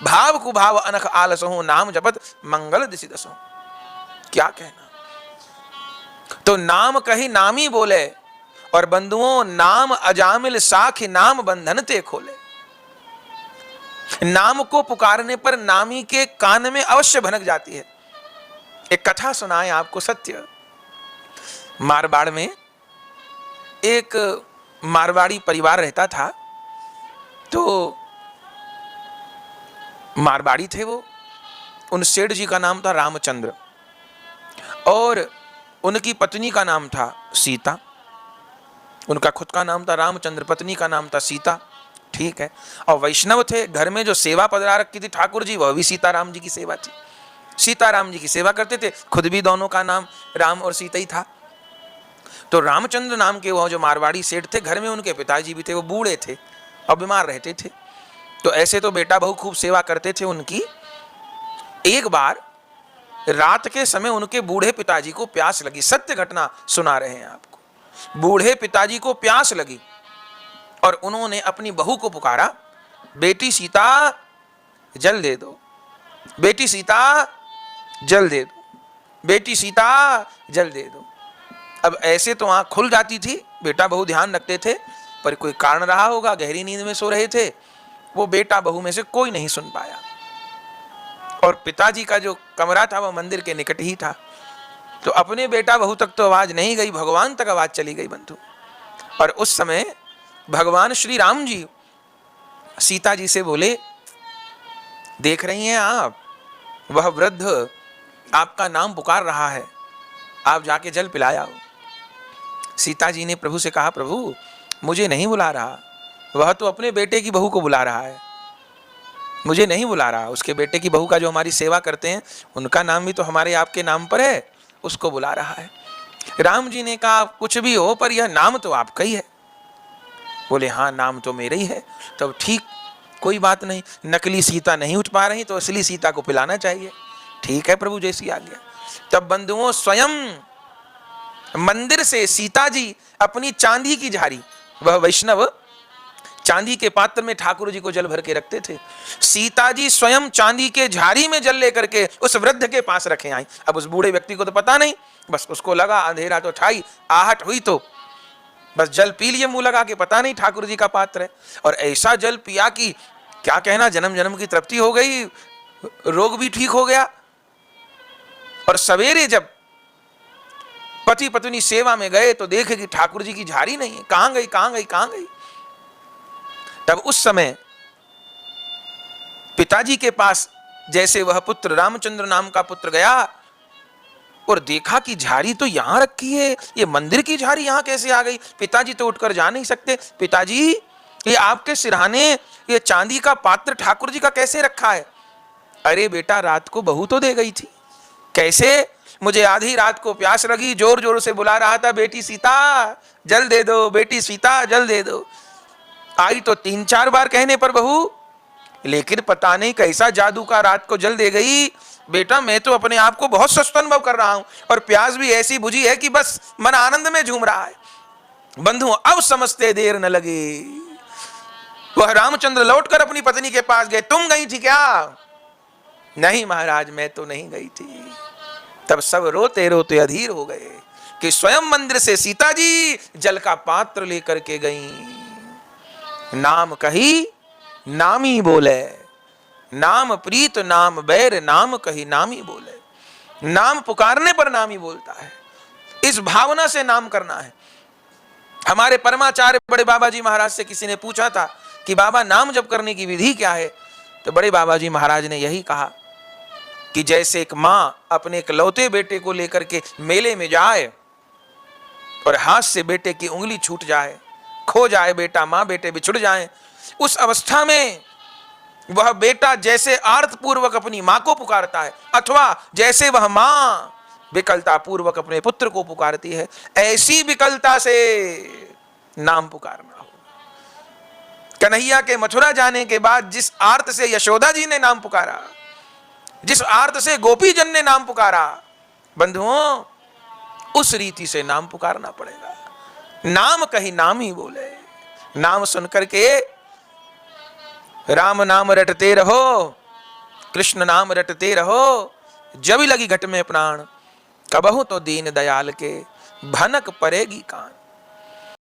भाव कुभाव अनख आलसहु, नाम जपत मंगल दिशि दसहु। क्या कहना। तो नाम कही नामी बोले, और बंधुओं नाम अजामिल साखी, नाम बंधन ते खोले। नाम को पुकारने पर नामी के कान में अवश्य भनक जाती है। एक कथा सुनाए आपको, सत्य। मारवाड़ में एक मारवाड़ी परिवार रहता था। तो मारवाड़ी थे वो। उन सेठ जी का नाम था रामचंद्र, और उनकी पत्नी का नाम था सीता। उनका खुद का नाम था रामचंद्र, पत्नी का नाम था सीता। ठीक है। और वैष्णव थे। घर में जो सेवा पधरा रखी थी ठाकुर जी, वह भी सीताराम जी की सेवा थी। सीताराम जी की सेवा करते थे। खुद भी दोनों का नाम राम और सीता ही था। तो रामचंद्र नाम के वह जो मारवाड़ी सेठ थे, घर में उनके पिताजी भी थे। वो बूढ़े थे और बीमार रहते थे। तो ऐसे तो बेटा बहू खूब सेवा करते थे उनकी। एक बार रात के समय उनके बूढ़े पिताजी को प्यास लगी। सत्य घटना सुना रहे हैं आपको। बूढ़े पिताजी को प्यास लगी और उन्होंने अपनी बहू को पुकारा, बेटी सीता जल दे दो, बेटी सीता जल दे दो, बेटी सीता जल दे दो। अब ऐसे तो आंख खुल जाती थी, बेटा बहू ध्यान रखते थे, पर कोई कारण रहा होगा, गहरी नींद में सो रहे थे। वो बेटा बहू में से कोई नहीं सुन पाया। और पिताजी का जो कमरा था वह मंदिर के निकट ही था। तो अपने बेटा बहू तक तो आवाज नहीं गई, भगवान तक आवाज चली गई बंधु। और उस समय भगवान श्री राम जी सीता जी से बोले, देख रही हैं आप, वह वृद्ध आपका नाम पुकार रहा है, आप जाके जल पिलाया। सीता जी ने प्रभु से कहा, प्रभु मुझे नहीं बुला रहा, वह तो अपने बेटे की बहू को बुला रहा है, मुझे नहीं बुला रहा। उसके बेटे की बहू का जो हमारी सेवा करते हैं, उनका नाम भी तो हमारे आपके नाम पर है, उसको बुला रहा है। राम जी ने कहा, कुछ भी हो पर यह नाम तो आपका ही है। बोले, हाँ नाम तो मेरा ही है। तब ठीक, कोई बात नहीं, नकली सीता नहीं उठ पा रही तो असली सीता को पिलाना चाहिए। ठीक है प्रभु, जैसी आज्ञा। तब बंधुओं स्वयं मंदिर से सीता जी अपनी चांदी की झारी, वह वैष्णव चांदी के पात्र में ठाकुर जी को जल भर के रखते थे, सीता जी स्वयं चांदी के झारी में जल लेकर के उस वृद्ध के पास रखे आई। अब उस बूढ़े व्यक्ति को तो पता नहीं, बस उसको लगा अंधेरा तो ठाई, आहट हुई तो बस जल पी लिए मुंह लगा के, पता नहीं ठाकुर जी का पात्र है। और ऐसा जल पिया कि क्या कहना, जन्म जन्म की तृप्ति हो गई, रोग भी ठीक हो गया। और सवेरे जब पति पत्नी सेवा में गए तो देखे कि ठाकुर जी की झारी नहीं है, कहां गई कहां गई कहां गई। तब उस समय पिताजी के पास जैसे वह पुत्र रामचंद्र नाम का पुत्र गया और देखा कि झारी तो यहां रखी है, ये मंदिर की झारी यहां कैसे आ गई। पिताजी तो उठकर जा नहीं सकते, पिताजी ये आपके सिरहाने ये चांदी का पात्र ठाकुर जी का कैसे रखा है। अरे बेटा, रात को बहू तो दे गई थी, कैसे, मुझे आधी रात को प्यास लगी, जोर जोर से बुला रहा था, बेटी सीता जल दे दो, बेटी सीता जल दे दो। आई तो 3-4 बार कहने पर बहू, लेकिन पता नहीं कैसा जादू का रात को जल दे गई। बेटा मैं तो अपने आप को बहुत स्वस्थ अनुभव कर रहा हूं और प्यास भी ऐसी बुझी है कि बस मन आनंद में झूम रहा है। बंधु अब समझते देर न लगे। वह रामचंद्र लौटकर अपनी पत्नी के पास गए, तुम गई थी क्या। नहीं महाराज, मैं तो नहीं गई थी। तब सब रोते रोते अधीर हो गए कि स्वयं मंदिर से सीता जी जल का पात्र लेकर के गई। नाम कही नामी बोले, नाम प्रीत नाम बैर, नाम कही नामी बोले। नाम पुकारने पर नामी बोलता है, इस भावना से नाम करना है। हमारे परमाचार्य बड़े बाबा जी महाराज से किसी ने पूछा था कि बाबा नाम जप करने की विधि क्या है, तो बड़े बाबा जी महाराज ने यही कहा कि जैसे एक मां अपने इकलौते बेटे को लेकर के मेले में जाए और हाथ से बेटे की उंगली छूट जाए, खो जाए बेटा, मां बेटे बिछुड़ जाए, उस अवस्था में वह बेटा जैसे आर्तपूर्वक अपनी मां को पुकारता है, अथवा जैसे वह मां विकलता पूर्वक अपने पुत्र को पुकारती है, ऐसी विकलता से नाम पुकारना हो। कन्हैया के मथुरा जाने के बाद जिस आर्त से यशोदा जी ने नाम पुकारा, जिस आर्त से गोपी जन ने नाम पुकारा, बंधुओं उस रीति से नाम पुकारना पड़ेगा। नाम कहीं नाम ही बोले। नाम सुनकर के राम नाम रटते रहो, कृष्ण नाम रटते रहो, जब लगी घट में प्राण, कबहु तो दीन दयाल के भनक पड़ेगी कान।